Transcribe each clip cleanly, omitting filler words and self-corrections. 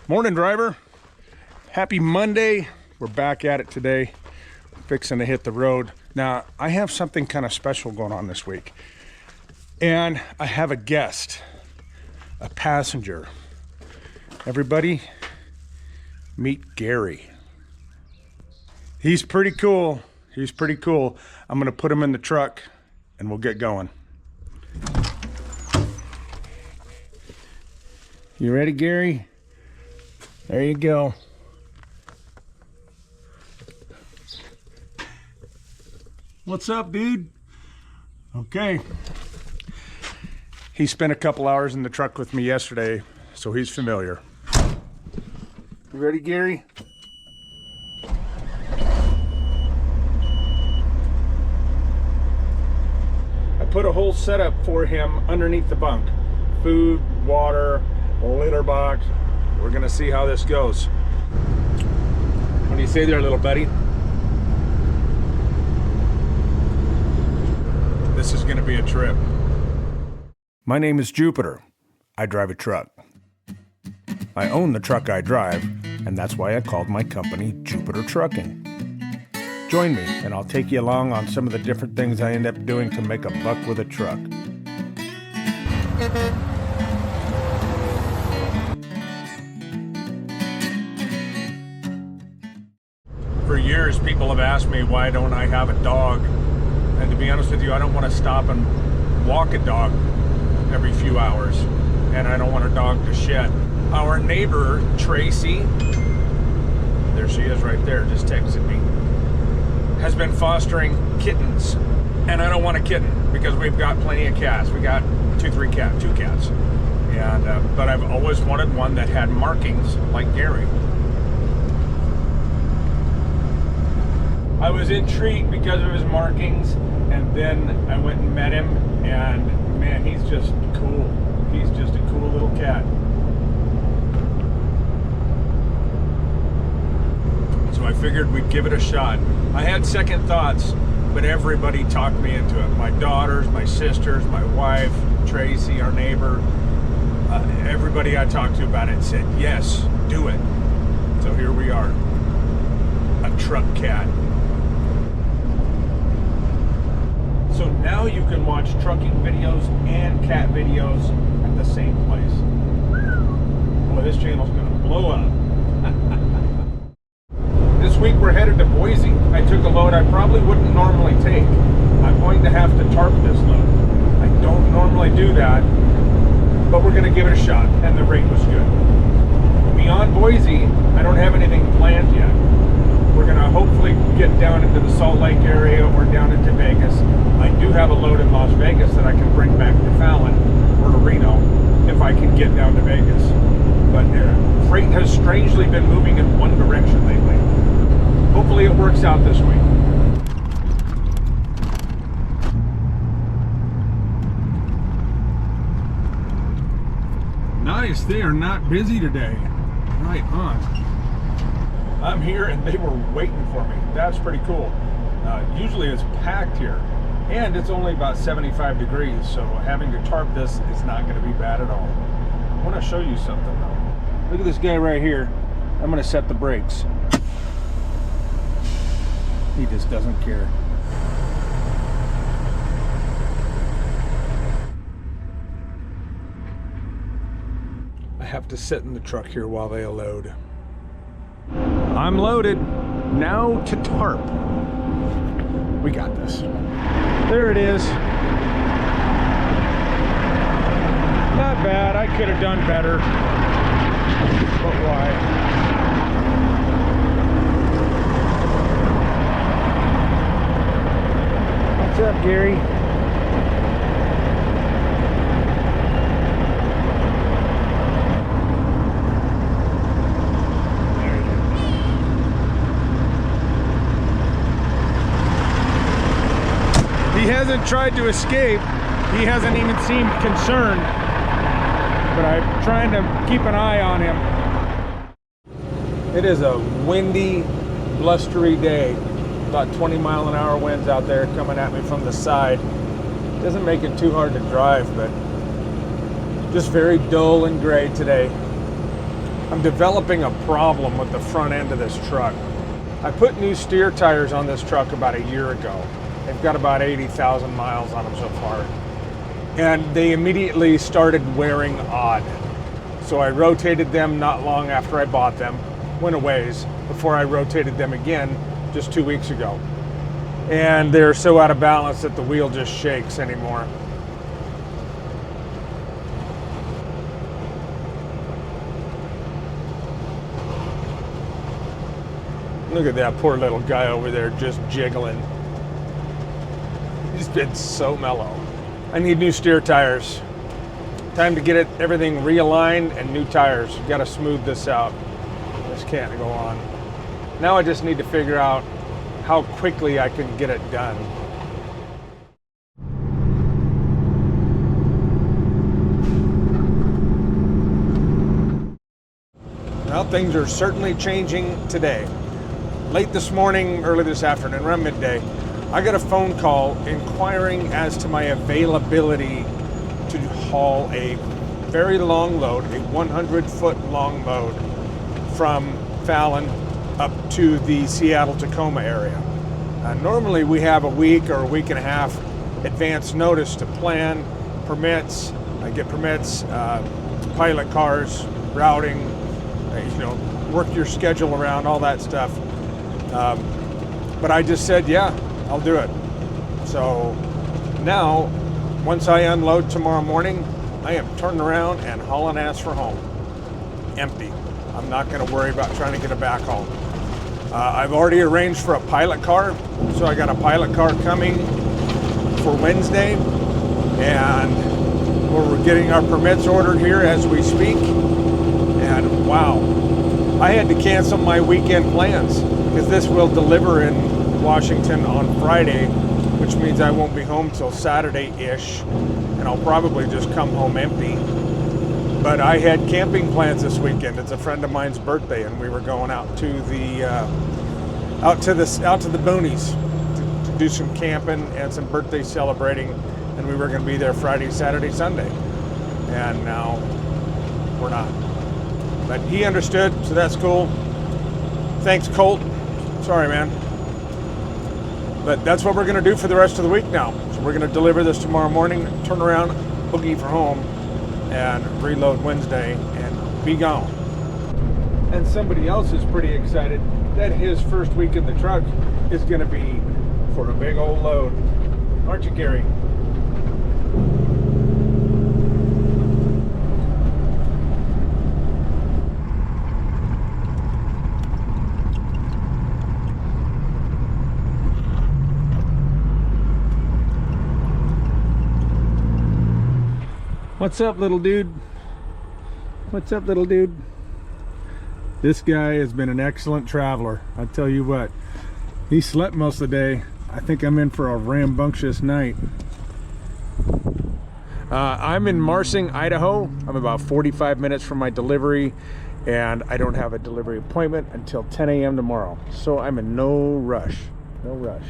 Morning, driver. Happy Monday. We're back at it today. Fixing to hit the road. Now, I have something kind of special going on this week. And I have a guest, a passenger. Everybody, meet Gary. He's pretty cool. He's pretty cool. I'm gonna put him in the truck and we'll get going. You ready, Gary? There you go. What's up, dude? Okay. He spent a couple hours in the truck with me yesterday, so he's familiar. You ready, Gary? I put a whole setup for him underneath the bunk. Food, water, litter box. We're gonna see how this goes. What do you say there, little buddy? This is gonna be a trip. My name is Jupiter. I drive a truck. I own the truck I drive, and that's why I called my company Jupiter Trucking. Join me, and I'll take you along on some of the different things I end up doing to make a buck with a truck. For years, people have asked me, why don't I have a dog? And to be honest with you, I don't want to stop and walk a dog every few hours. And I don't want a dog to shed. Our neighbor, Tracy, there she is right there, just texted me, has been fostering kittens. And I don't want a kitten because we've got plenty of cats. We got two cats. And but I've always wanted one that had markings like Gary. I was intrigued because of his markings, and then I went and met him, and man, he's just cool. He's just a cool little cat. So I figured we'd give it a shot. I had second thoughts, but everybody talked me into it. My daughters, my sisters, my wife, Tracy, our neighbor, everybody I talked to about it said, yes, do it. So here we are, a truck cat. So now you can watch trucking videos and cat videos at the same place. Boy, this channel's gonna blow up. This week we're headed to Boise. I took a load I probably wouldn't normally take. I'm going to have to tarp this load. I don't normally do that, but we're gonna give it a shot, and the rate was good. Beyond Boise, I don't have anything planned yet. We're gonna hopefully get down into the Salt Lake area or down into Vegas. I do have a load in Las Vegas that I can bring back to Fallon or to Reno if I can get down to Vegas. But freight has strangely been moving in one direction lately. Hopefully it works out this week. Nice, they are not busy today. Right on. I'm here and they were waiting for me. That's pretty cool. Usually it's packed here and it's only about 75 degrees, so having to tarp this is not going to be bad at all. I want to show you something though. Look at this guy right here. I'm going to set the brakes. He just doesn't care. I have to sit in the truck here while they load. I'm loaded. Now to tarp. We got this. There it is. Not bad. I could have done better. But why? What's up, Gary? He hasn't tried to escape. He hasn't even seemed concerned. But I'm trying to keep an eye on him. It is a windy, blustery day. About 20-mile-an-hour winds out there coming at me from the side. Doesn't make it too hard to drive, but just very dull and gray today. I'm developing a problem with the front end of this truck. I put new steer tires on this truck about a year ago. They've got about 80,000 miles on them so far. And they immediately started wearing odd. So I rotated them not long after I bought them, went a ways, before I rotated them again just 2 weeks ago. And they're so out of balance that the wheel just shakes anymore. Look at that poor little guy over there just jiggling. He's been so mellow. I need new steer tires. Time to get everything realigned and new tires. Got to smooth this out. This can't go on. Now I just need to figure out how quickly I can get it done. Well, things are certainly changing today. Late this morning, early this afternoon, around midday, I got a phone call inquiring as to my availability to haul a very long load, a 100-foot long load from Fallon up to the Seattle-Tacoma area. Normally we have a week or a week and a half advance notice to plan permits, get permits, pilot cars, routing, work your schedule around, all that stuff. But I just said, yeah, I'll do it. So now, once I unload tomorrow morning, I am turning around and hauling ass for home. Empty. I'm not going to worry about trying to get a backhaul. I've already arranged for a pilot car, so I got a pilot car coming for Wednesday, and we're getting our permits ordered here as we speak. And wow, I had to cancel my weekend plans because this will deliver in Washington on Friday, which means I won't be home till Saturday-ish, and I'll probably just come home empty. But I had camping plans this weekend. It's a friend of mine's birthday, and we were going out to the out to the boonies to do some camping and some birthday celebrating, and we were going to be there Friday, Saturday, Sunday, and now we're not. But he understood, so that's cool. Thanks, Colt. Sorry, man. But that's what we're going to do for the rest of the week now. So we're going to deliver this tomorrow morning, turn around, boogie for home, and reload Wednesday and be gone. And somebody else is pretty excited that his first week in the truck is going to be for a big old load. Aren't you, Gary? What's up, little dude? What's up, little dude? This guy has been an excellent traveler. I tell you what, he slept most of the day. I think I'm in for a rambunctious night. I'm in Marsing, Idaho. I'm about 45 minutes from my delivery, and I don't have a delivery appointment until 10 a.m. tomorrow. So I'm in no rush. No rush.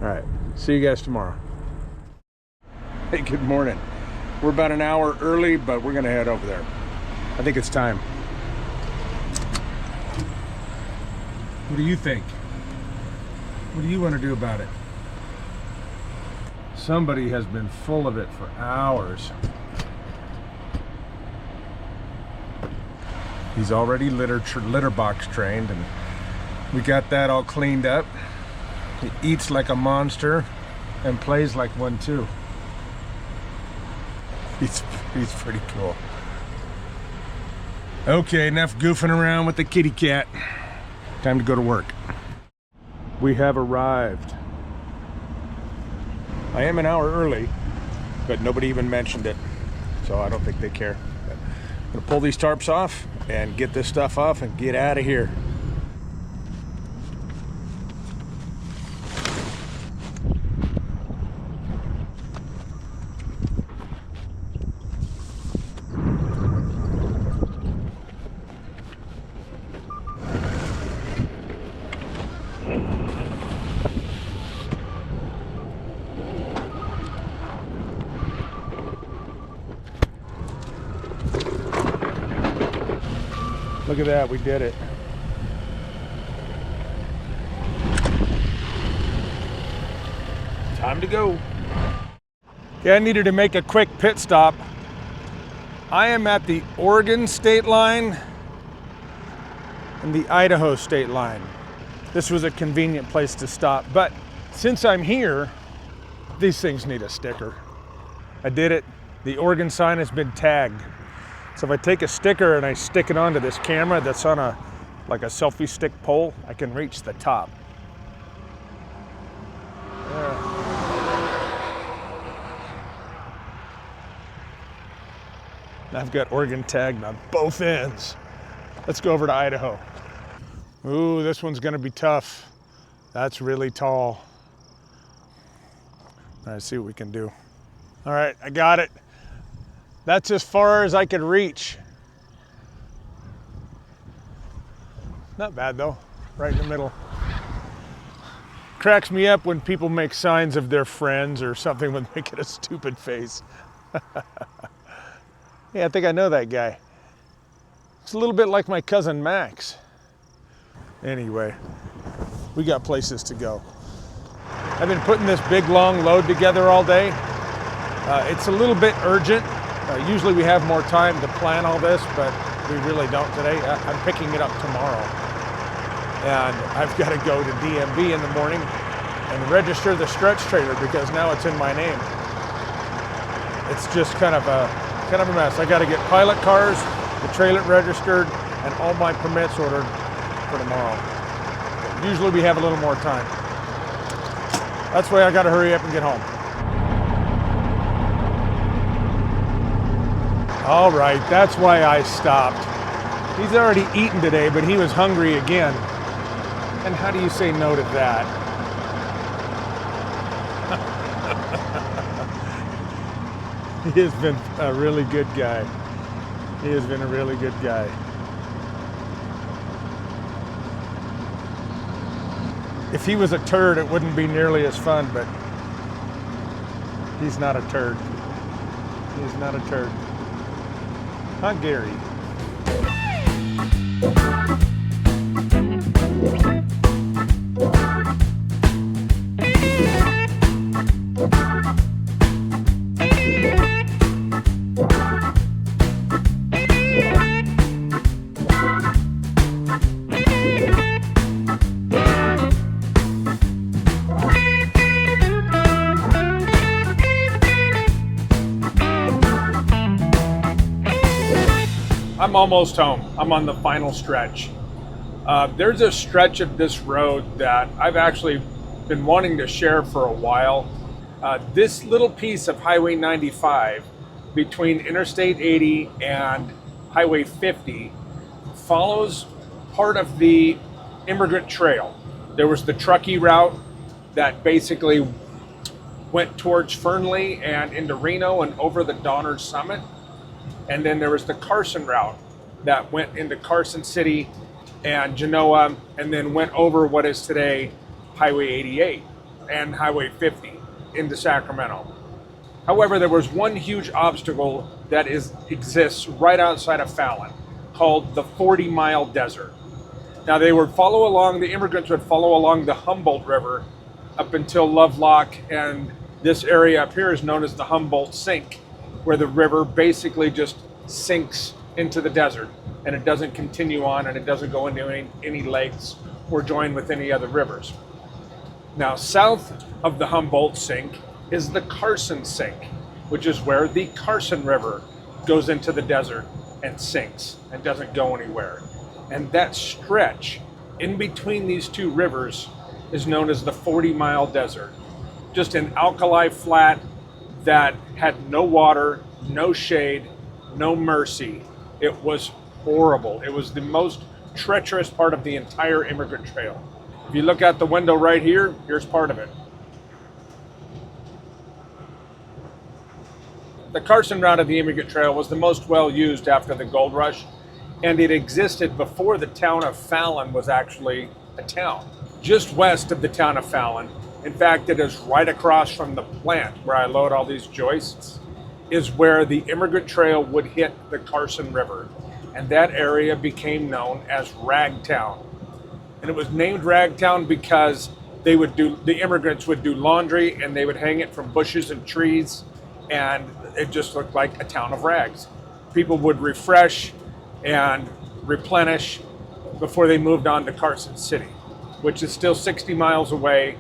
All right, see you guys tomorrow. Hey, good morning. We're about an hour early, but we're gonna head over there. I think it's time. What do you think? What do you want to do about it? Somebody has been full of it for hours. He's already litter box trained, and we got that all cleaned up. He eats like a monster and plays like one too. He's pretty cool. Okay, enough goofing around with the kitty cat. Time to go to work. We have arrived. I am an hour early, but nobody even mentioned it, so I don't think they care. But I'm gonna pull these tarps off and get this stuff off and get out of here. Look at that, we did it. Time to go. Okay, I needed to make a quick pit stop. I am at the Oregon state line and the Idaho state line. This was a convenient place to stop, but since I'm here, these things need a sticker. I did it. The Oregon sign has been tagged. So if I take a sticker and I stick it onto this camera that's on like a selfie stick pole, I can reach the top. There. I've got Oregon tagged on both ends. Let's go over to Idaho. Ooh, this one's gonna be tough. That's really tall. All right, see what we can do. All right, I got it. That's as far as I could reach. Not bad though, right in the middle. Cracks me up when people make signs of their friends or something when they get a stupid face. Yeah, I think I know that guy. It's a little bit like my cousin Max. Anyway, we got places to go. I've been putting this big long load together all day. It's a little bit urgent. Usually we have more time to plan all this, but we really don't today. I'm picking it up tomorrow. And I've got to go to DMV in the morning and register the stretch trailer because now it's in my name. It's just kind of a mess. I got to get pilot cars, the trailer registered, and all my permits ordered for tomorrow. Usually we have a little more time. That's why I got to hurry up and get home. All right, that's why I stopped. He's already eaten today, but he was hungry again. And how do you say no to that? He has been a really good guy. He has been a really good guy. If he was a turd, it wouldn't be nearly as fun, but he's not a turd. He's not a turd. Huh, Gary? I'm almost home. I'm on the final stretch. There's a stretch of this road that I've actually been wanting to share for a while. This little piece of Highway 95 between Interstate 80 and Highway 50 follows part of the Immigrant Trail. There was the Truckee route that basically went towards Fernley and into Reno and over the Donner Summit. And then there was the Carson route that went into Carson City and Genoa and then went over what is today Highway 88 and Highway 50 into Sacramento. However, there was one huge obstacle that exists right outside of Fallon called the 40-mile desert. Now the immigrants would follow along the Humboldt River up until Lovelock, and this area up here is known as the Humboldt Sink, where the river basically just sinks into the desert and it doesn't continue on and it doesn't go into any lakes or join with any other rivers. Now, south of the Humboldt Sink is the Carson Sink, which is where the Carson River goes into the desert and sinks and doesn't go anywhere. And that stretch in between these two rivers is known as the 40-mile desert. Just an alkali flat that had no water, no shade, no mercy. It was horrible. It was the most treacherous part of the entire Immigrant Trail. If you look out the window right here, here's part of it. The Carson route of the Immigrant Trail was the most well used after the gold rush, and it existed before the town of Fallon was actually a town. Just west of the town of Fallon, in fact, it is right across from the plant where I load all these joists, is where the Immigrant Trail would hit the Carson River. and that area became known as Ragtown. And it was named Ragtown because the immigrants would do laundry and they would hang it from bushes and trees, and it just looked like a town of rags. People would refresh and replenish before they moved on to Carson City, which is still 60 miles away,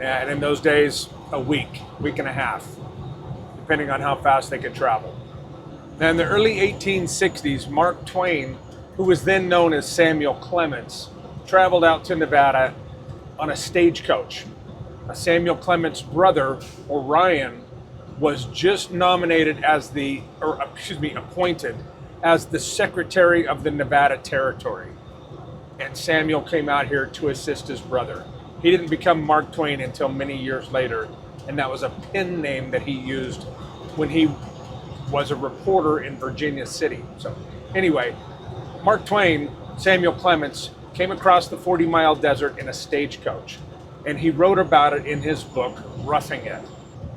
and in those days, a week and a half, depending on how fast they could travel. Now, in the early 1860s, Mark Twain, who was then known as Samuel Clemens, traveled out to Nevada on a stagecoach. Samuel Clemens' brother, Orion, was just appointed as the Secretary of the Nevada Territory. And Samuel came out here to assist his brother. He didn't become Mark Twain until many years later, and that was a pen name that he used when he was a reporter in Virginia City. So anyway, Mark Twain, Samuel Clemens, came across the 40-mile desert in a stagecoach, and he wrote about it in his book, Roughing It.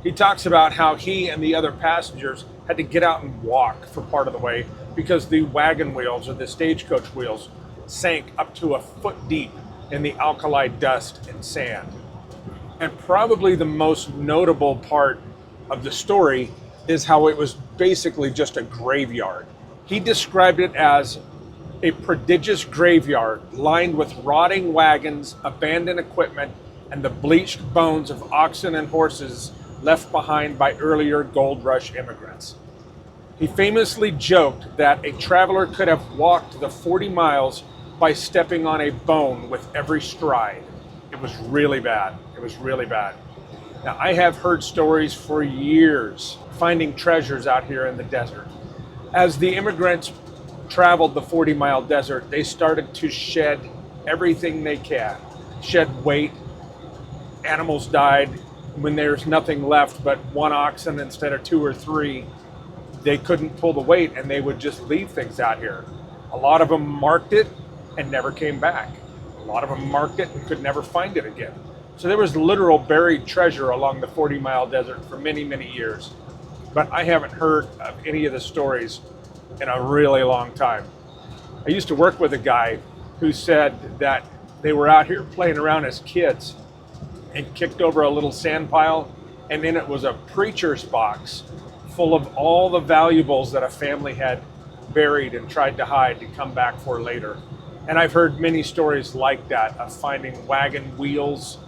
He talks about how he and the other passengers had to get out and walk for part of the way because the wagon wheels, or the stagecoach wheels, sank up to a foot deep in the alkali dust and sand. And probably the most notable part of the story is how it was basically just a graveyard. He described it as a prodigious graveyard lined with rotting wagons, abandoned equipment, and the bleached bones of oxen and horses left behind by earlier gold rush immigrants. He famously joked that a traveler could have walked the 40 miles by stepping on a bone with every stride. It was really bad. It was really bad. Now, I have heard stories for years finding treasures out here in the desert. As the immigrants traveled the 40-mile desert, they started to shed everything they can. Shed weight. Animals died. When there's nothing left but one oxen instead of 2 or 3, they couldn't pull the weight and they would just leave things out here. A lot of them marked it and never came back. A lot of them marked it and could never find it again. So there was literal buried treasure along the 40-mile desert for many, many years. But I haven't heard of any of the stories in a really long time. I used to work with a guy who said that they were out here playing around as kids and kicked over a little sand pile, and in it was a preacher's box full of all the valuables that a family had buried and tried to hide to come back for later. And I've heard many stories like that of finding wagon wheels,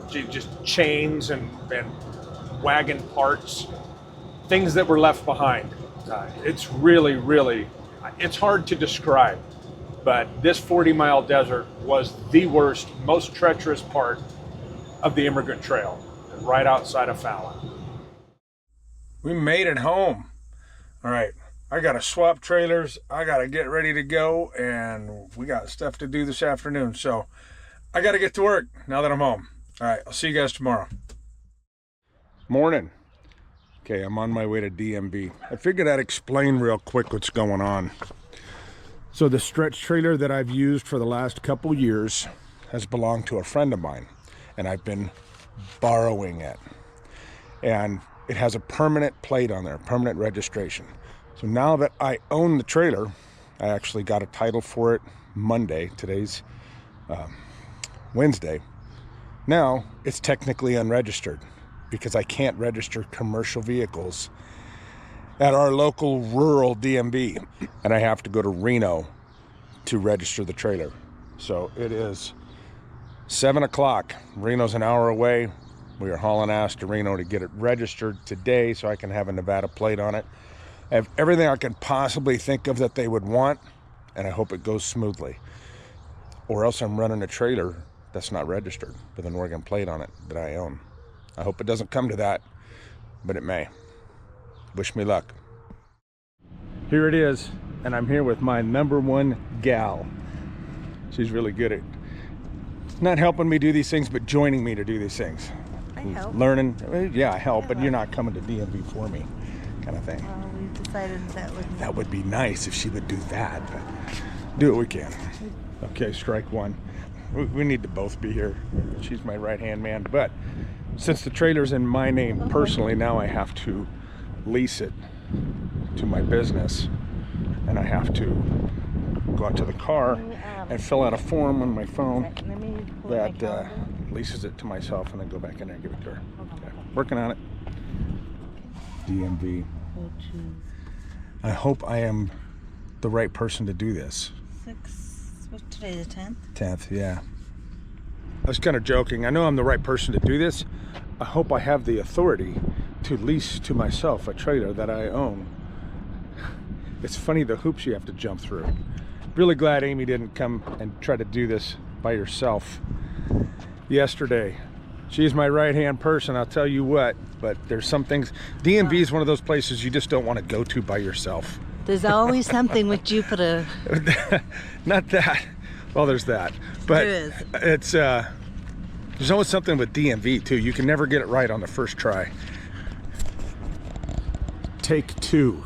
just chains and wagon parts, things that were left behind. It's really, really, it's hard to describe, but this 40-mile desert was the worst, most treacherous part of the Immigrant Trail, right outside of Fallon. We made it home. All right, I gotta swap trailers, I gotta get ready to go, and we got stuff to do this afternoon, so I gotta get to work now that I'm home. All right, I'll see you guys tomorrow. Morning. Okay, I'm on my way to DMV. I figured I'd explain real quick what's going on. So the stretch trailer that I've used for the last couple years has belonged to a friend of mine, and I've been borrowing it. And it has a permanent plate on there, permanent registration. So now that I own the trailer, I actually got a title for it Monday. Today's Wednesday. Now it's technically unregistered because I can't register commercial vehicles at our local rural DMV, and I have to go to Reno to register the trailer. So it is 7 o'clock. Reno's an hour away. We are hauling ass to Reno to get it registered today so I can have a Nevada plate on it. I have everything I can possibly think of that they would want, and I hope it goes smoothly. Or else I'm running a trailer that's not registered with an Oregon plate on it that I own. I hope it doesn't come to that, but it may. Wish me luck. Here it is, and I'm here with my #1 gal. She's really good at not helping me do these things, but joining me to do these things. I help. Learning, yeah, I help, but you're not coming to DMV for me, kind of thing. Well, we've decided that would be nice if she would do that, but do what we can. Okay, strike one. We need to both be here. She's my right-hand man, but since the trailer's in my name personally, now I have to lease it to my business and I have to go out to the car and fill out a form on my phone that leases it to myself, and then go back in there and give it to her. Okay. Working on it. DMV. I hope I am the right person to do this. What's today, the 10th? 10th, yeah. I was kind of joking. I know I'm the right person to do this. I hope I have the authority to lease to myself a trailer that I own. It's funny the hoops you have to jump through. Really glad Amy didn't come and try to do this by herself yesterday. She's my right-hand person, I'll tell you what, but there's some things. DMV is one of those places you just don't want to go to by yourself. There's always something with Jupiter. Not that. Well, there's that. But there is. It's there's always something with DMV too. You can never get it right on the first try. Take 2.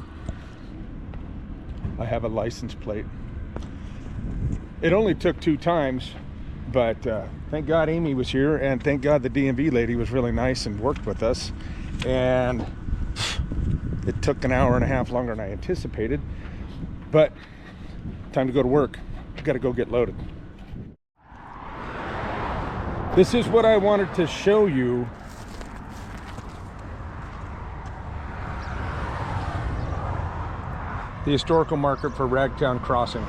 I have a license plate. It only took 2 times, but thank God Amy was here, and thank God the DMV lady was really nice and worked with us. And it took an hour and a half longer than I anticipated, but time to go to work. I've got to go get loaded. This is what I wanted to show you. The historical marker for Ragtown Crossing.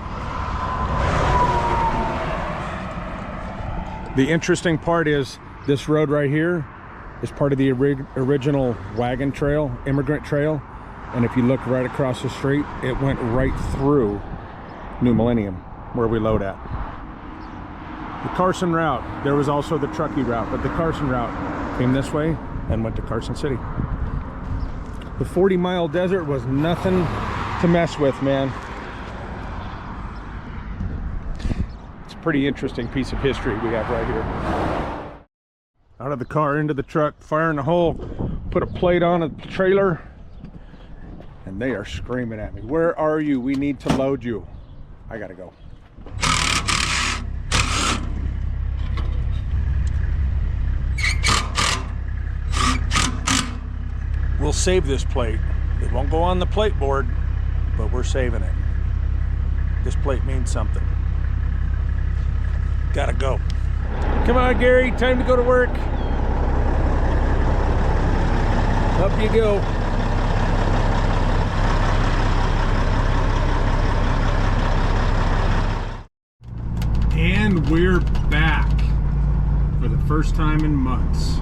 The interesting part is this road right here is part of the original wagon trail, immigrant trail. And if you look right across the street, it went right through New Millennium, where we load at. The Carson route, there was also the Truckee route, but the Carson route came this way and went to Carson City. The 40-mile desert was nothing to mess with, man. It's a pretty interesting piece of history we have right here. Out of the car, into the truck, fire in the hole, put a plate on a trailer, and they are screaming at me. Where are you? We need to load you. I gotta go. We'll save this plate. It won't go on the plate board, but we're saving it. This plate means something. Gotta go. Come on, Gary, time to go to work. Up you go. And we're back for the first time in months.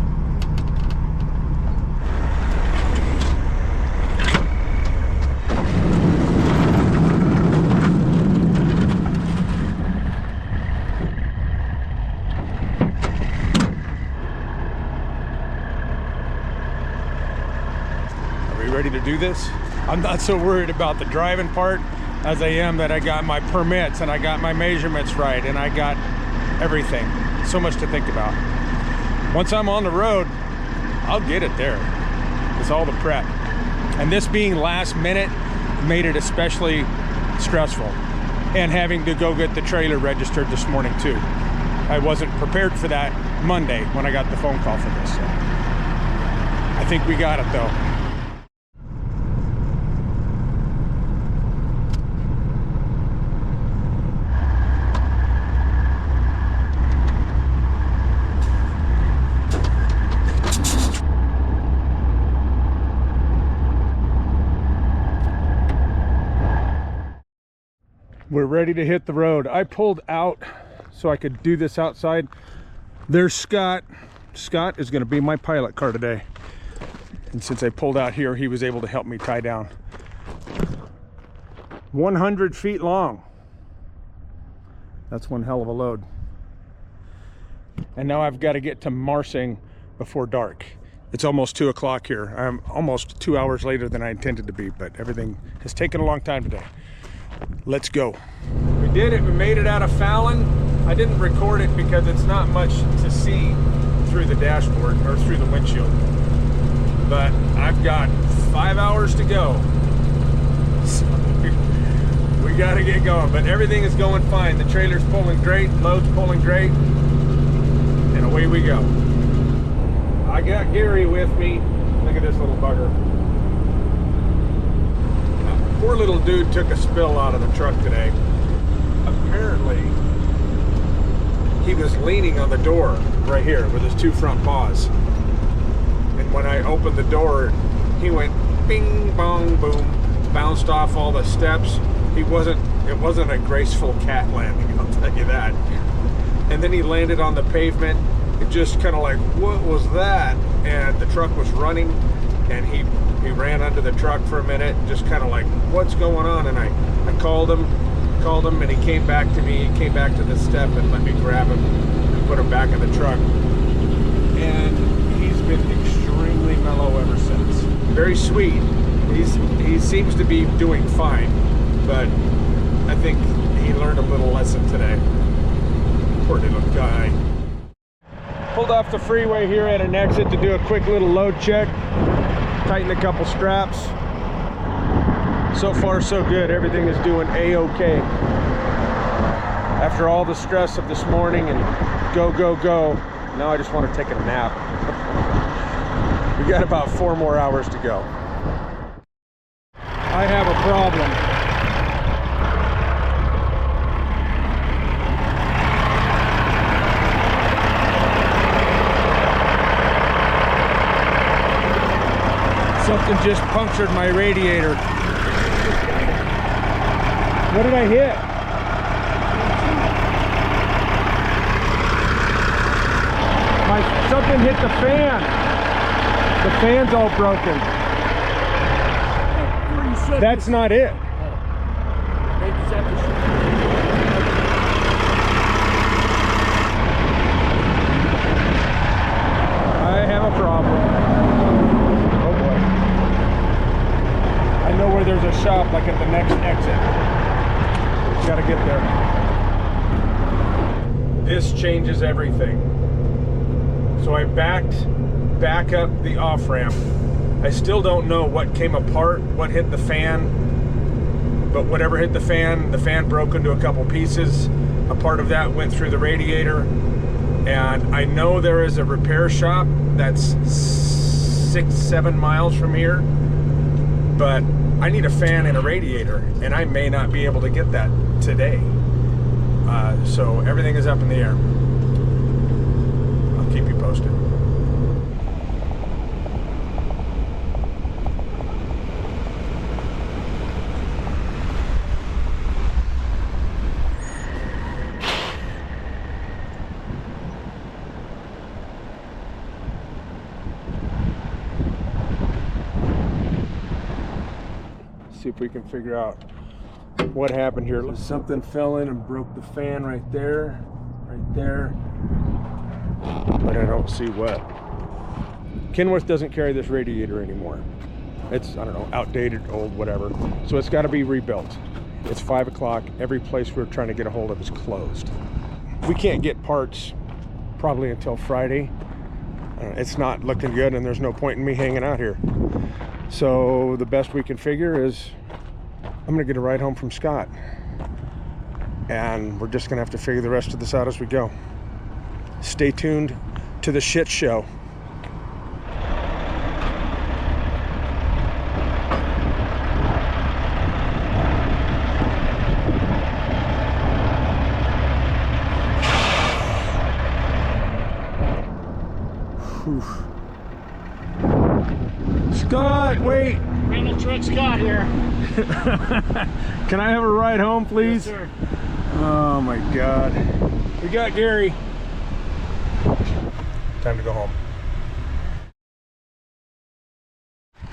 Ready to do this? I'm not so worried about the driving part as I am that I got my permits and I got my measurements right and I got everything. So much to think about. Once I'm on the road, I'll get it there. It's all the prep. And this being last minute made it especially stressful. And having to go get the trailer registered this morning too. I wasn't prepared for that Monday when I got the phone call for this. So I think we got it though. We're ready to hit the road. I pulled out so I could do this outside. There's Scott. Scott is going to be my pilot car today. And since I pulled out here, he was able to help me tie down. 100 feet long. That's one hell of a load. And now I've got to get to Marsing before dark. It's almost 2 o'clock here. I'm almost 2 hours later than I intended to be, but everything has taken a long time today. Let's go. We did it. We made it out of Fallon. I didn't record it because it's not much to see through the dashboard or through the windshield. But I've got 5 hours to go. So we got to get going. But everything is going fine. The trailer's pulling great. Load's pulling great. And away we go. I got Gary with me. Look at this little bugger. Poor little dude took a spill out of the truck today. Apparently, he was leaning on the door right here with his two front paws. And when I opened the door, he went bing, bong, boom, bounced off all the steps. It wasn't a graceful cat landing, I'll tell you that. And then he landed on the pavement. It just kind of like, what was that? And the truck was running, and he ran under the truck for a minute, just kind of like, what's going on? And I called him, and he came back to me. He came back to the step and let me grab him and put him back in the truck. And he's been extremely mellow ever since. Very sweet. He seems to be doing fine, but I think he learned a little lesson today. Poor little guy. Pulled off the freeway here at an exit to do a quick little load check. Tighten a couple straps. So far so good. Everything is doing a-okay. After all the stress of this morning and go, now I just want to take a nap. We got about 4 more hours to go. I have a problem. Something just punctured my radiator. What did I hit? Something hit the fan. The fan's all broken. That's not it. I have a problem. Oh boy. I know where there's a shop, like at the next exit. Gotta get there. This changes everything. So I backed back up the off-ramp. I still don't know what came apart, what hit the fan, but whatever hit the fan broke into a couple pieces. A part of that went through the radiator, and I know there is a repair shop that's 6-7 miles from here, but I need a fan and a radiator, and I may not be able to get that today. So everything is up in the air. I'll keep you posted. See if we can figure out what happened here. Something fell in and broke the fan right there, but I don't see what. Kenworth doesn't carry this radiator anymore. It's, I don't know, outdated, old, whatever. So it's got to be rebuilt. It's 5 o'clock. Every place we're trying to get a hold of is closed. We can't get parts probably until Friday. It's not looking good, and there's no point in me hanging out here. So the best we can figure is I'm gonna get a ride home from Scott, and we're just gonna have to figure the rest of this out as we go. Stay tuned to the shit show. Whew. Scott, wait! Rental truck Scott here. Can I have a ride home, please? Yes, sir. Oh my God. We got Gary. Time to go home.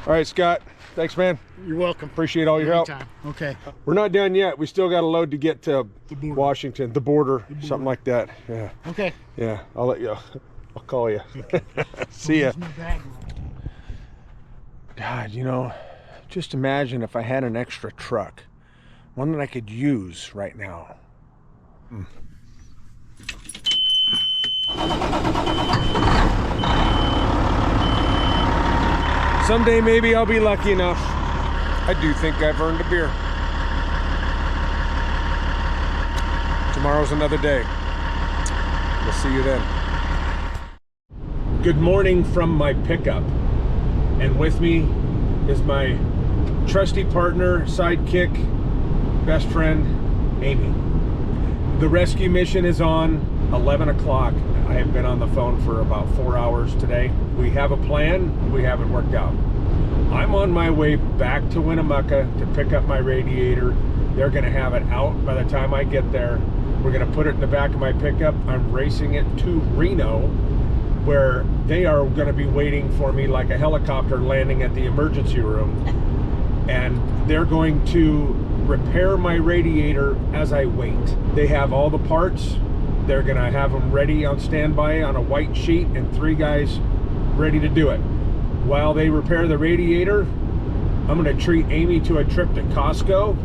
All right, Scott. Thanks, man. You're welcome. Appreciate all your help. Anytime. Okay. We're not done yet. We still got a load to get to The border. Washington, the border, something like that. Yeah. Okay. Yeah, I'll let you. I'll call you. See ya. Here's my bag. God, you know, just imagine if I had an extra truck, one that I could use right now. Someday maybe I'll be lucky enough. I do think I've earned a beer. Tomorrow's another day. We'll see you then. Good morning from my pickup. And with me is my trusty partner, sidekick, best friend, Amy. The rescue mission is on 11 o'clock. I have been on the phone for about 4 hours today. We have a plan, we have it worked out. I'm on my way back to Winnemucca to pick up my radiator. They're gonna have it out by the time I get there. We're gonna put it in the back of my pickup. I'm racing it to Reno, where they are gonna be waiting for me like a helicopter landing at the emergency room. And they're going to repair my radiator as I wait. They have all the parts. They're gonna have them ready on standby on a white sheet and 3 guys ready to do it. While they repair the radiator, I'm gonna treat Amy to a trip to Costco.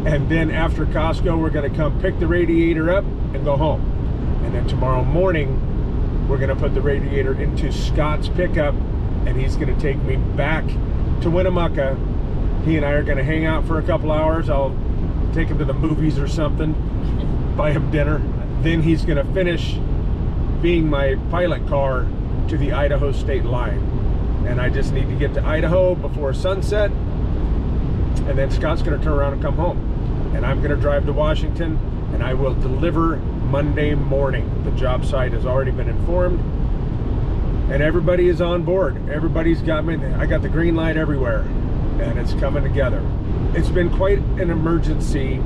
And then after Costco, we're gonna come pick the radiator up and go home. And then tomorrow morning, we're gonna put the radiator into Scott's pickup, and he's gonna take me back to Winnemucca. He and I are gonna hang out for a couple hours. I'll take him to the movies or something, buy him dinner. Then he's gonna finish being my pilot car to the Idaho state line. And I just need to get to Idaho before sunset. And then Scott's gonna turn around and come home. And I'm gonna drive to Washington, and I will deliver Monday morning. The job site has already been informed, and everybody is on board. Everybody's got me. I got the green light everywhere, and it's coming together. It's been quite an emergency,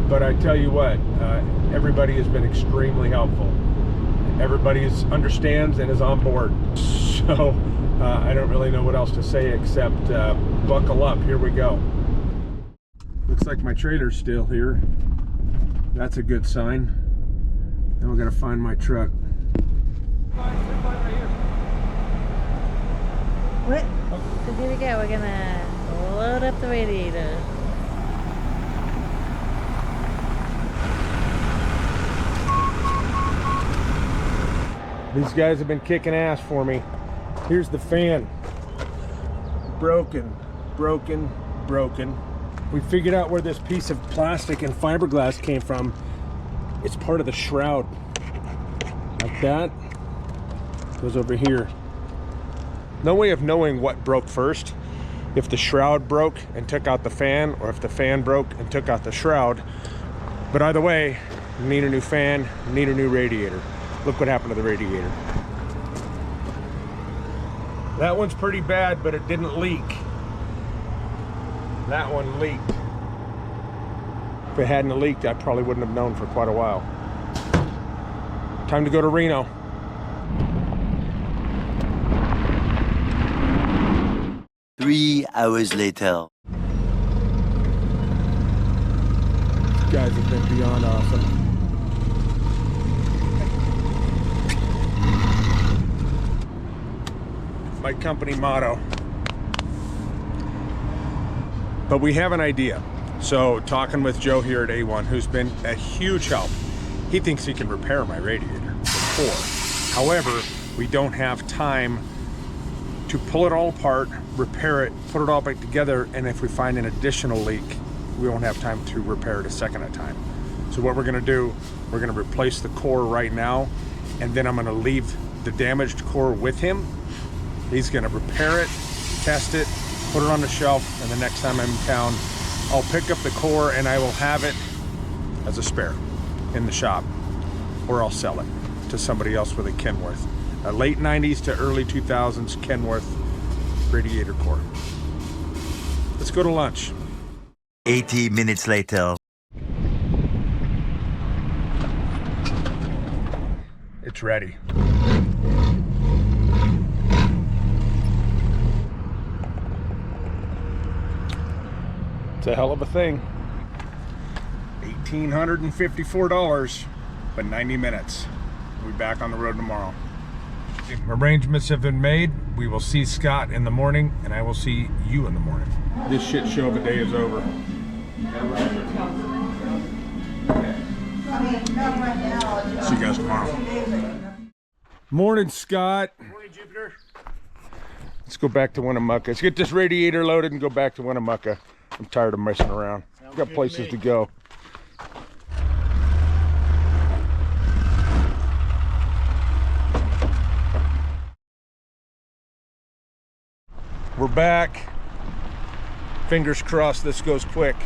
but I tell you what, everybody has been extremely helpful. Everybody understands and is on board. So I don't really know what else to say except buckle up. Here we go. Looks like my trailer's still here. That's a good sign. Then we're gonna find my truck. What? So here we go. We're gonna load up the radiator. These guys have been kicking ass for me. Here's the fan. Broken, broken, broken. We figured out where this piece of plastic and fiberglass came from. It's part of the shroud. Like that. Goes over here. No way of knowing what broke first. If the shroud broke and took out the fan, or if the fan broke and took out the shroud. But either way, need a new fan, need a new radiator. Look what happened to the radiator. That one's pretty bad, but it didn't leak. That one leaked. If it hadn't leaked, I probably wouldn't have known for quite a while. Time to go to Reno. Three hours later. These guys have been beyond awesome. My company motto. But we have an idea. So talking with Joe here at A1, who's been a huge help. He thinks he can repair my radiator, the core. However, we don't have time to pull it all apart, repair it, put it all back together, and if we find an additional leak, we won't have time to repair it a second time. So what we're gonna do, we're gonna replace the core right now, and then I'm gonna leave the damaged core with him. He's gonna repair it, test it, put it on the shelf, and the next time I'm in town, I'll pick up the core and I will have it as a spare in the shop, or I'll sell it to somebody else with a Kenworth. A late 90s to early 2000s Kenworth radiator core. Let's go to lunch. 80 minutes later. It's ready. It's a hell of a thing. $1,854, but 90 minutes. We'll be back on the road tomorrow. Arrangements have been made. We will see Scott in the morning, and I will see you in the morning. This shit show of a day is over. See you guys tomorrow. Morning, Scott. Morning, Jupiter. Let's go back to Winnemucca. Let's get this radiator loaded and go back to Winnemucca. I'm tired of messing around. Sounds Got good places to to me. go. We're back. Fingers crossed this goes quick.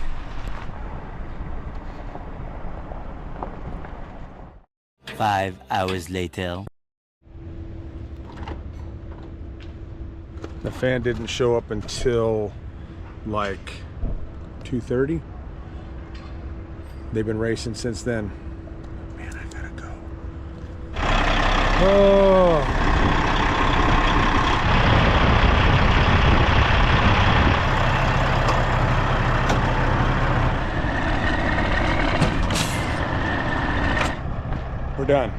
Five hours later. The fan didn't show up until like 2:30. They've been racing since then. Man, I gotta go. Oh. We're done.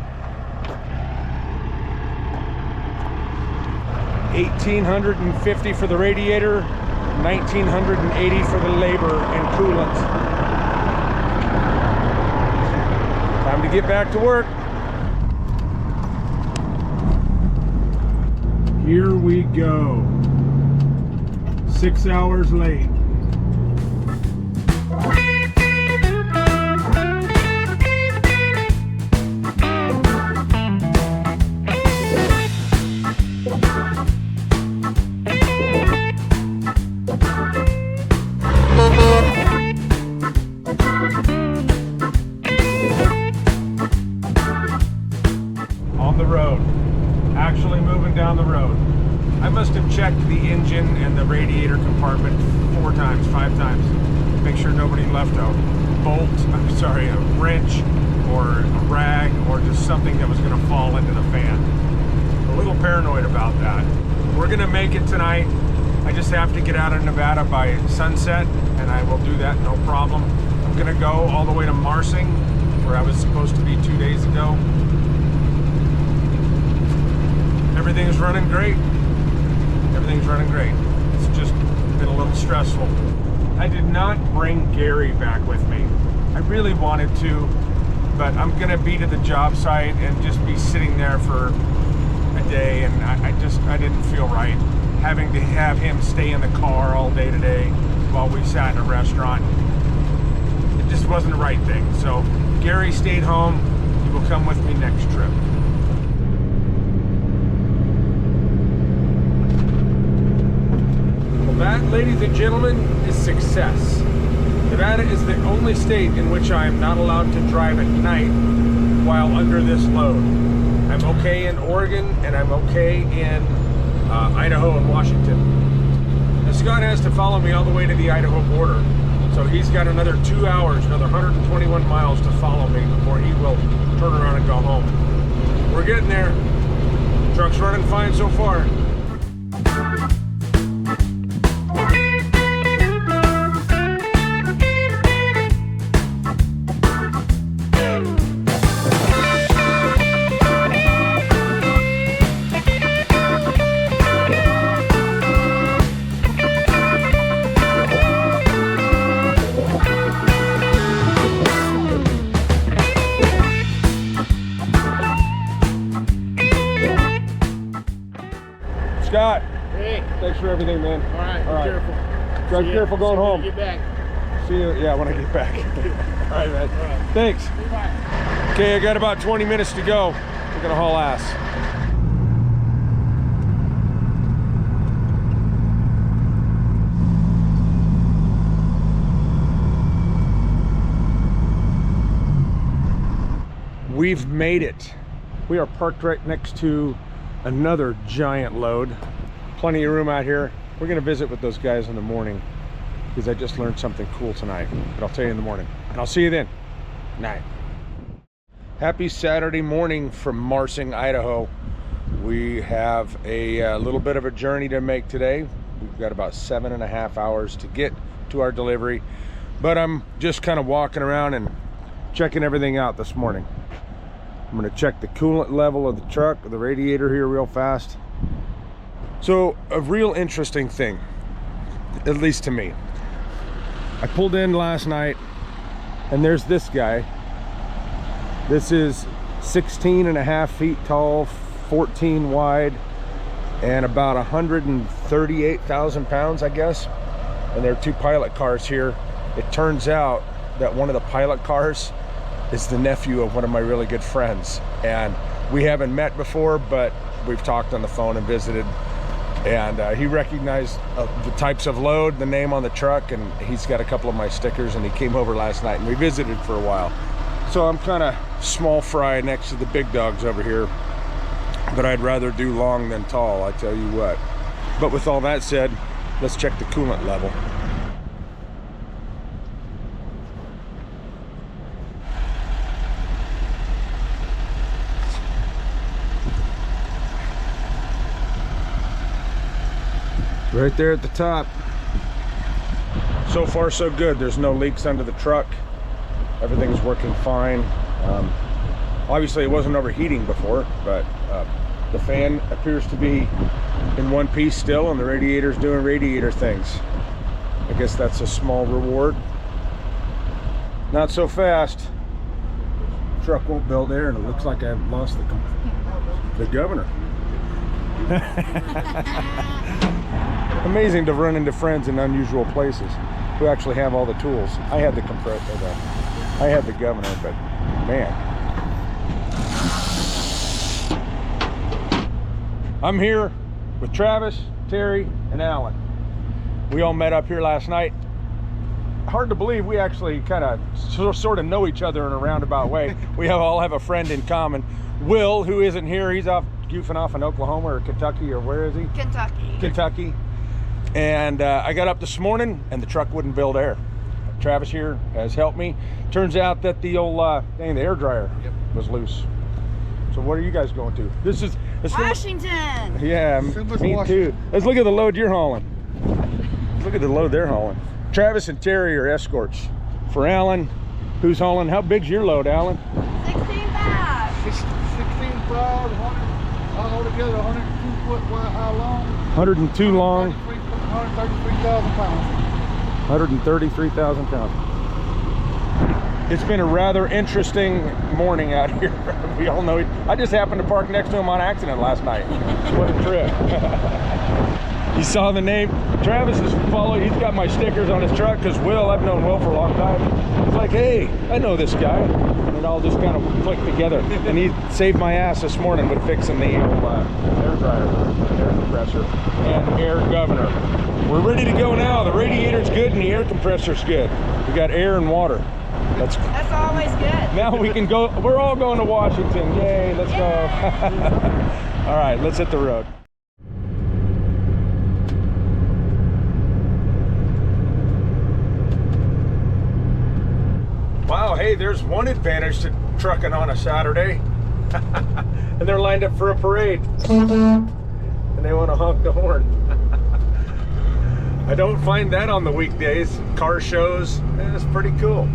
1,850 for the radiator, 1,980 for the labor and coolant. Time to get back to work. Here we go. 6 hours late. Down the road. I must have checked the engine and the radiator compartment 4 times, 5 times. Make sure nobody left a wrench or a rag or just something that was going to fall into the fan. A little paranoid about that. We're going to make it tonight. I just have to get out of Nevada by sunset, and I will do that, no problem. I'm going to go all the way to Marsing, where I was supposed to be 2 days ago. Everything's running great. Everything's running great. It's just been a little stressful. I did not bring Gary back with me. I really wanted to, but I'm gonna be to the job site and just be sitting there for a day, and I didn't feel right having to have him stay in the car all day today while we sat in a restaurant. It just wasn't the right thing. So Gary stayed home. He will come with me next trip. That, ladies and gentlemen, is success. Nevada is the only state in which I am not allowed to drive at night while under this load. I'm okay in Oregon, and I'm okay in Idaho and Washington. Now, Scott has to follow me all the way to the Idaho border. So he's got another 2 hours, another 121 miles to follow me before he will turn around and go home. We're getting there. Truck's running fine so far. Scott. Hey. Thanks for everything, man. All right. Be careful. Drive careful going home. Get back. See you. Yeah, when I get back. All right, man. All right. Thanks. Bye. Okay, I got about 20 minutes to go. We're gonna haul ass. We've made it. We are parked right next to another giant load. Plenty of room out here. We're gonna visit with those guys in the morning because I just learned something cool tonight, but I'll tell you in the morning. And I'll see you then. Night. Happy Saturday morning from Marsing, Idaho. We have a little bit of a journey to make today. We've got about 7.5 hours to get to our delivery, but I'm just kind of walking around and checking everything out this morning. I'm gonna check the coolant level of the truck, the radiator here real fast. So a real interesting thing, at least to me. I pulled in last night and there's this guy. This is 16.5 feet tall, 14 wide, and about 138,000 pounds, I guess. And there are 2 pilot cars here. It turns out that one of the pilot cars is the nephew of one of my really good friends. And we haven't met before, but we've talked on the phone and visited. And he recognized the types of load, the name on the truck, and he's got a couple of my stickers, and he came over last night and we visited for a while. So I'm kind of small fry next to the big dogs over here, but I'd rather do long than tall, I tell you what. But with all that said, let's check the coolant level. Right there at the top. So far so good. There's no leaks under the truck. Everything's working fine. Obviously it wasn't overheating before, but the fan appears to be in one piece still, and the radiator's doing radiator things. I guess that's a small reward. Not so fast. Truck won't build air, and it looks like I've lost the governor. Amazing to run into friends in unusual places who actually have all the tools. I had the compressor, I had the governor, but man. I'm here with Travis, Terry, and Alan. We all met up here last night. Hard to believe we actually kind of sort of know each other in a roundabout way. We all have a friend in common. Will, who isn't here, he's off goofing off in Oklahoma or Kentucky, or where is he? Kentucky. And I got up this morning and the truck wouldn't build air. Travis here has helped me. Turns out that the old the air dryer was loose. So what are you guys going to? This is Washington. Yeah, me too. Let's look at the load you're hauling. Look at the load they're hauling. Travis and Terry are escorts. For Alan, who's hauling, how big's your load, Alan? 16 bags. 16 broad, 100, all together 102 foot wide, how long? 102 long. 133,000 pounds. 133,000 pounds. It's been a rather interesting morning out here. We all know it. I just happened to park next to him on accident last night. What a trip. You saw the name. Travis is following. He's got my stickers on his truck because I've known Will for a long time. He's like, hey, I know this guy. And it all just kind of clicked together. And he saved my ass this morning with fixing the old air dryer, air compressor, and air governor. We're ready to go now. The radiator's good and the air compressor's good. We got air and water. That's always good. Now we can go. We're all going to Washington. Yay, let's go. All right, let's hit the road. Wow, hey, there's one advantage to trucking on a Saturday. And they're lined up for a parade. And they want to honk the horn. I don't find that on the weekdays. Car shows, it's pretty cool.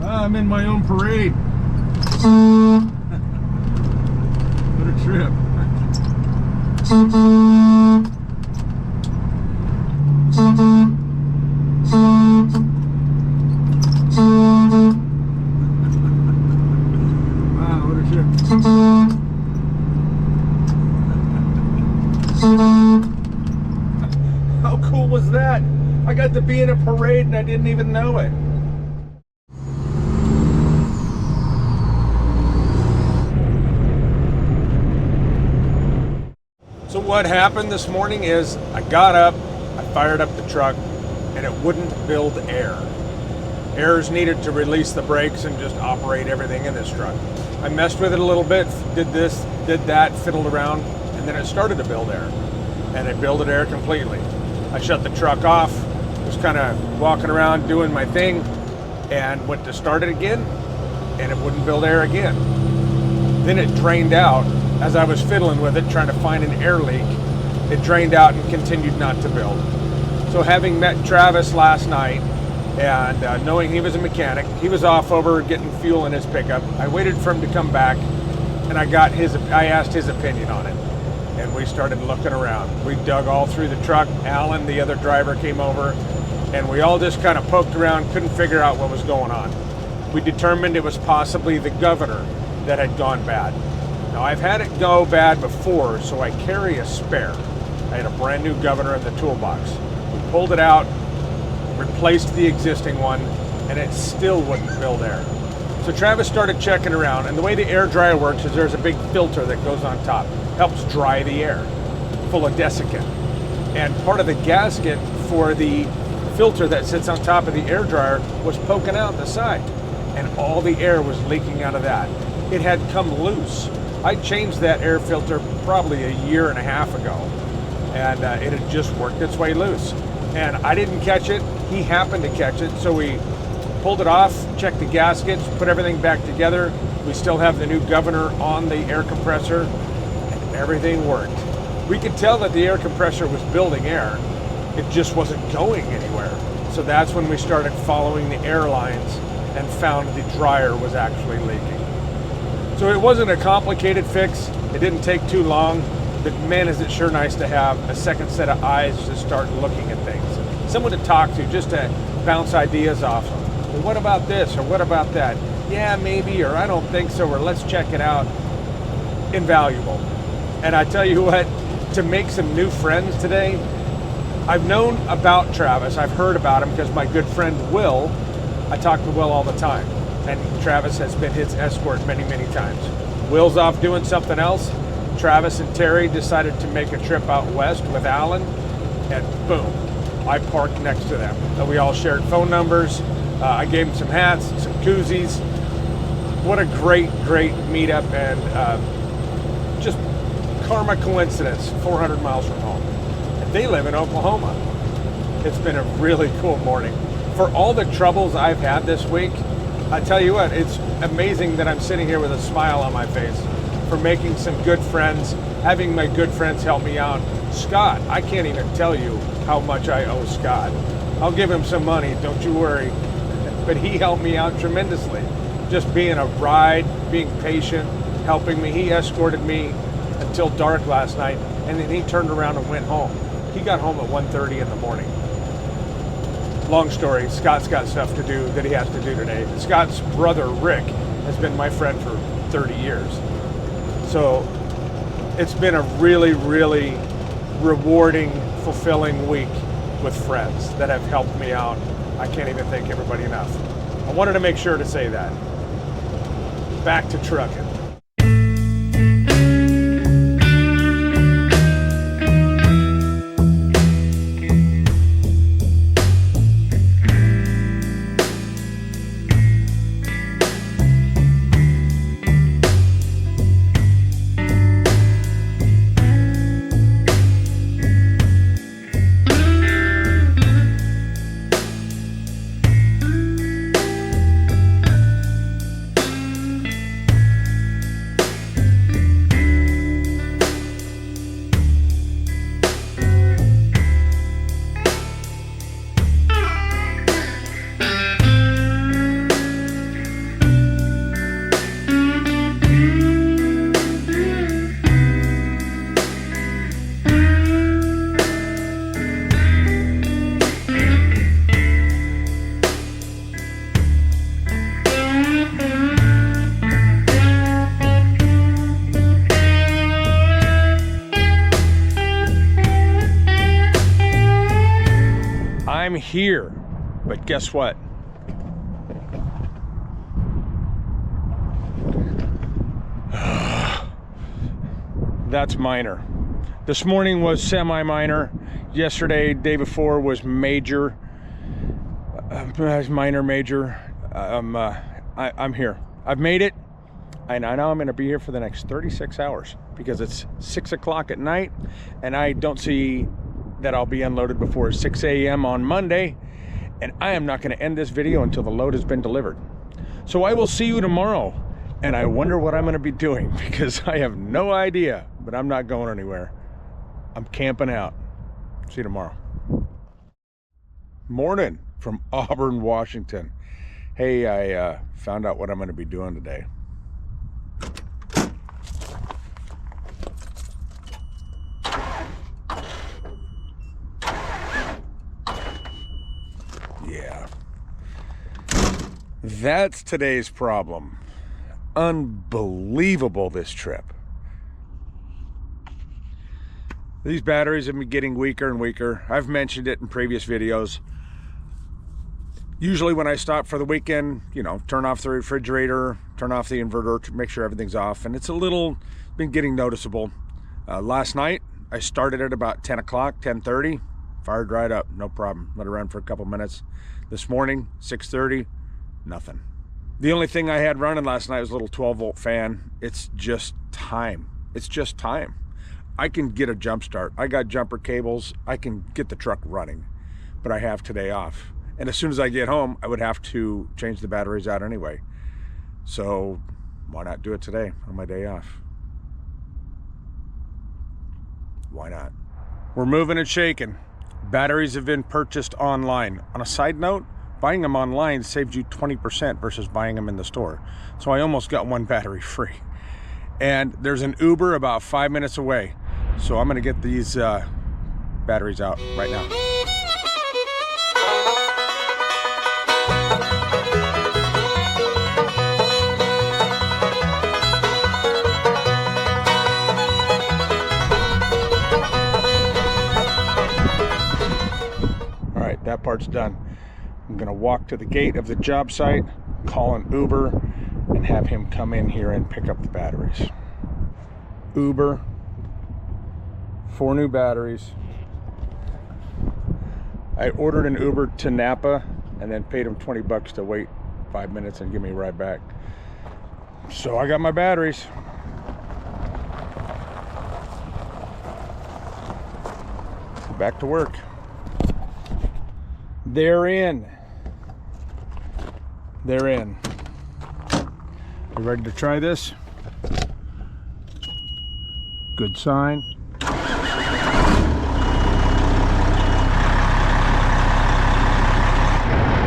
I'm in my own parade. What a trip. Wow, what a trip. How cool was that? I got to be in a parade and I didn't even know it. So what happened this morning is I got up, I fired up the truck, and it wouldn't build air. Air is needed to release the brakes and just operate everything in this truck. I messed with it a little bit, did this, did that, fiddled around, and then it started to build air. And it built air completely. I shut the truck off, was kind of walking around doing my thing, and went to start it again, and it wouldn't build air again. Then it drained out. As I was fiddling with it, trying to find an air leak, it drained out and continued not to build. So having met Travis last night, and knowing he was a mechanic, he was off over getting fuel in his pickup. I waited for him to come back, and I asked his opinion on it. And we started looking around. We dug all through the truck. Alan, the other driver, came over, and we all just kind of poked around, couldn't figure out what was going on. We determined it was possibly the governor that had gone bad. Now, I've had it go bad before, so I carry a spare. I had a brand new governor in the toolbox. We pulled it out, replaced the existing one, and it still wouldn't build air. So Travis started checking around, and the way the air dryer works is there's a big filter that goes on top, helps dry the air, full of desiccant. And part of the gasket for the filter that sits on top of the air dryer was poking out the side, and all the air was leaking out of that. It had come loose. I changed that air filter probably a year and a half ago, and it had just worked its way loose. And I didn't catch it. He happened to catch it, so we pulled it off, checked the gaskets, put everything back together. We still have the new governor on the air compressor, and everything worked. We could tell that the air compressor was building air. It just wasn't going anywhere. So that's when we started following the air lines and found the dryer was actually leaking. So it wasn't a complicated fix. It didn't take too long. But man, is it sure nice to have a second set of eyes to start looking at things. Someone to talk to, just to bounce ideas off of. Well, what about this, or what about that? Yeah, maybe, or I don't think so, or let's check it out. Invaluable. And I tell you what, to make some new friends today, I've known about Travis. I've heard about him because my good friend Will, I talk to Will all the time. And Travis has been his escort many, many times. Will's off doing something else. Travis and Terry decided to make a trip out west with Alan, and boom, I parked next to them. And we all shared phone numbers. I gave him some hats, some koozies. What a great, great meetup, and just karma coincidence, 400 miles from home. And they live in Oklahoma. It's been a really cool morning. For all the troubles I've had this week, I tell you what, it's amazing that I'm sitting here with a smile on my face, for making some good friends, having my good friends help me out. Scott, I can't even tell you how much I owe Scott. I'll give him some money, don't you worry. But he helped me out tremendously. Just being a ride, being patient, helping me. He escorted me until dark last night, and then he turned around and went home. He got home at 1:30 in the morning. Long story, Scott's got stuff to do that he has to do today. Scott's brother, Rick, has been my friend for 30 years. So it's been a really, really rewarding, fulfilling week with friends that have helped me out. I can't even thank everybody enough. I wanted to make sure to say that. Back to trucking. I'm here, but guess what? That's minor. This morning was semi-minor. Yesterday, day before, was major. Minor, major. I'm here. I've made it, and I know I'm going to be here for the next 36 hours because it's 6 o'clock at night, and I don't see that I'll be unloaded before 6 a.m. on Monday, and I am not going to end this video until the load has been delivered. So I will see you tomorrow, and I wonder what I'm going to be doing because I have no idea, but I'm not going anywhere. I'm camping out. See you tomorrow. Morning from Auburn, Washington. Hey, I found out what I'm going to be doing today. Yeah. That's today's problem. Unbelievable, this trip. These batteries have been getting weaker and weaker. I've mentioned it in previous videos. Usually when I stop for the weekend, you know, turn off the refrigerator, turn off the inverter to make sure everything's off, and it's been getting noticeable. Last night, I started at about 10 o'clock, 10:30, fired right up, no problem. Let it run for a couple minutes. This morning, 6:30, nothing. The only thing I had running last night was a little 12-volt fan. It's just time. It's just time. I can get a jump start. I got jumper cables. I can get the truck running, but I have today off. And as soon as I get home, I would have to change the batteries out anyway. So why not do it today on my day off? Why not? We're moving and shaking. Batteries have been purchased online. On a side note, buying them online saves you 20% versus buying them in the store. So I almost got one battery free. And there's an Uber about 5 minutes away. So I'm gonna get these batteries out right now. All right, that part's done. I'm gonna walk to the gate of the job site, call an Uber, and have him come in here and pick up the batteries. Uber, 4 new batteries. I ordered an Uber to Napa and then paid him 20 bucks to wait 5 minutes and give me a ride back. So I got my batteries. Back to work. They're in. They're in. You ready to try this? Good sign. I'm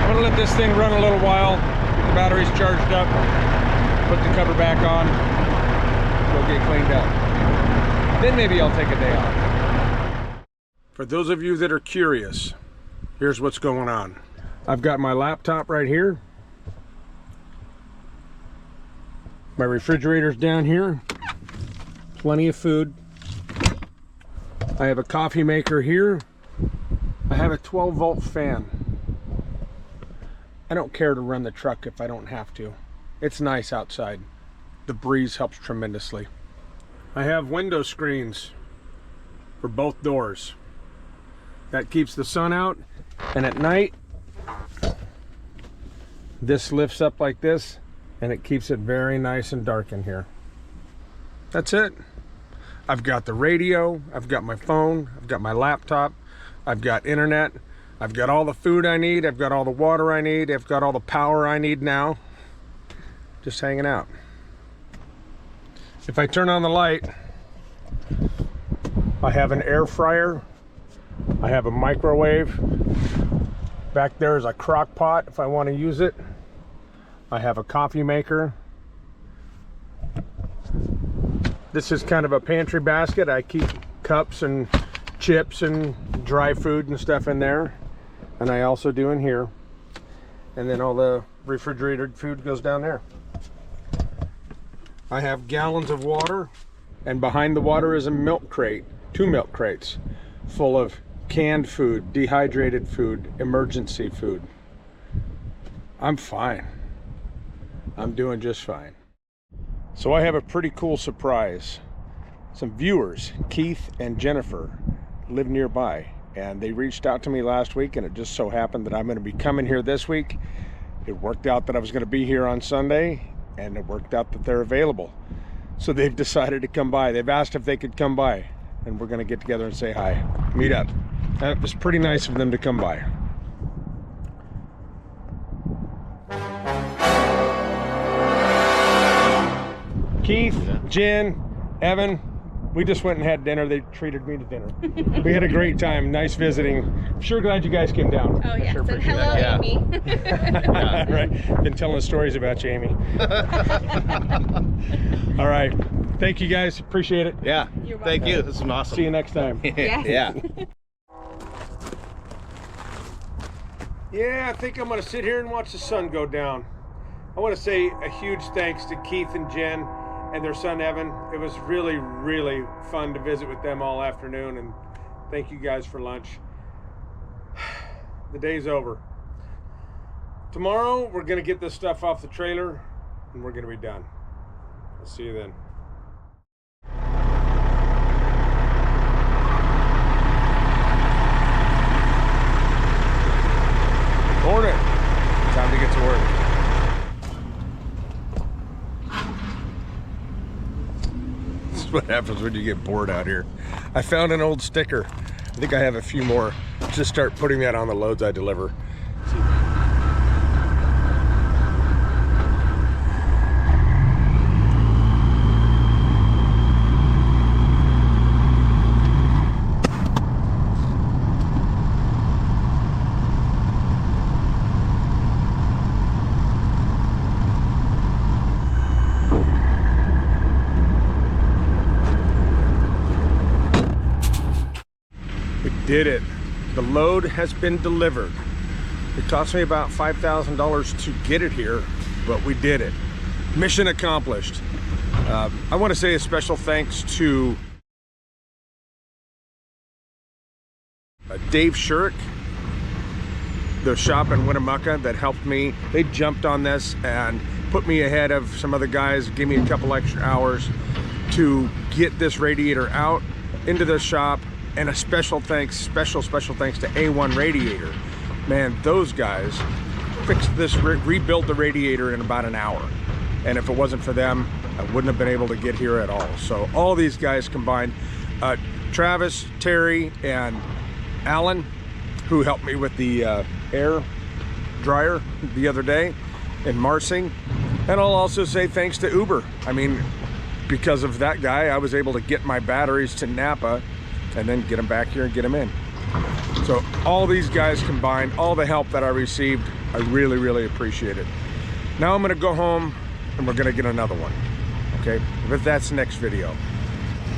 gonna let this thing run a little while, get the batteries charged up, put the cover back on, go get cleaned up. Then maybe I'll take a day off. For those of you that are curious, here's what's going on. I've got my laptop right here. My refrigerator's down here. Plenty of food. I have a coffee maker here. I have a 12-volt fan. I don't care to run the truck if I don't have to. It's nice outside. The breeze helps tremendously. I have window screens for both doors. That keeps the sun out, and at night, this lifts up like this, and it keeps it very nice and dark in here. That's it. I've got the radio, I've got my phone, I've got my laptop, I've got internet, I've got all the food I need, I've got all the water I need, I've got all the power I need now. Just hanging out. If I turn on the light, I have an air fryer, I have a microwave. Back there is a crock pot if I want to use it. I have a coffee maker. This is kind of a pantry basket. I keep cups and chips and dry food and stuff in there. And I also do in here. And then all the refrigerated food goes down there. I have gallons of water. And behind the water is a milk crate, 2 milk crates full of canned food, dehydrated food, emergency food. I'm fine. I'm doing just fine. So I have a pretty cool surprise. Some viewers, Keith and Jennifer, live nearby, and they reached out to me last week, and it just so happened that I'm going to be coming here this week. It worked out that I was going to be here on Sunday, and it worked out that they're available. So they've decided to come by. They've asked if they could come by, and we're going to get together and say hi, meet up. That was pretty nice of them to come by. Keith, Jen, Evan, we just went and had dinner. They treated me to dinner. We had a great time. Nice visiting. I'm sure glad you guys came down. Oh, yeah. Sure Said hello, that. Amy. Yeah. Right. Been telling stories about you, Amy. All right. Thank you, guys. Appreciate it. Yeah. You're welcome. Thank you. This is awesome. See you next time. Yes. Yeah. Yeah, I think I'm going to sit here and watch the sun go down. I want to say a huge thanks to Keith and Jen and their son Evan. It was really, really fun to visit with them all afternoon, and thank you guys for lunch. The day's over. Tomorrow, we're going to get this stuff off the trailer, and we're going to be done. I'll see you then. Morning. Time to get to work. This is what happens when you get bored out here. I found an old sticker. I think I have a few more. Just start putting that on the loads I deliver. Did it. The load has been delivered. It cost me about $5,000 to get it here, but we did it. Mission accomplished. I want to say a special thanks to Dave Shurick, the shop in Winnemucca that helped me. They jumped on this and put me ahead of some other guys, gave me a couple extra hours to get this radiator out into the shop. And a special thanks to A1 Radiator. Man, those guys fixed this, rebuilt the radiator in about an hour. And if it wasn't for them, I wouldn't have been able to get here at all. So all these guys combined, Travis, Terry, and Alan, who helped me with the air dryer the other day, and Marsing. And I'll also say thanks to Uber. I mean, because of that guy, I was able to get my batteries to Napa and then get them back here and get them in. So all these guys combined, all the help that I received, I really, really appreciate it. Now I'm gonna go home and we're gonna get another one, okay? But that's next video.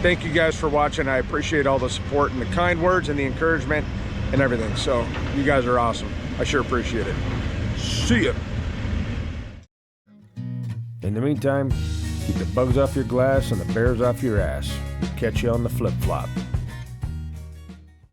Thank you guys for watching. I appreciate all the support and the kind words and the encouragement and everything. So you guys are awesome. I sure appreciate it. See ya. In the meantime, keep the bugs off your glass and the bears off your ass. Catch you on the flip-flop.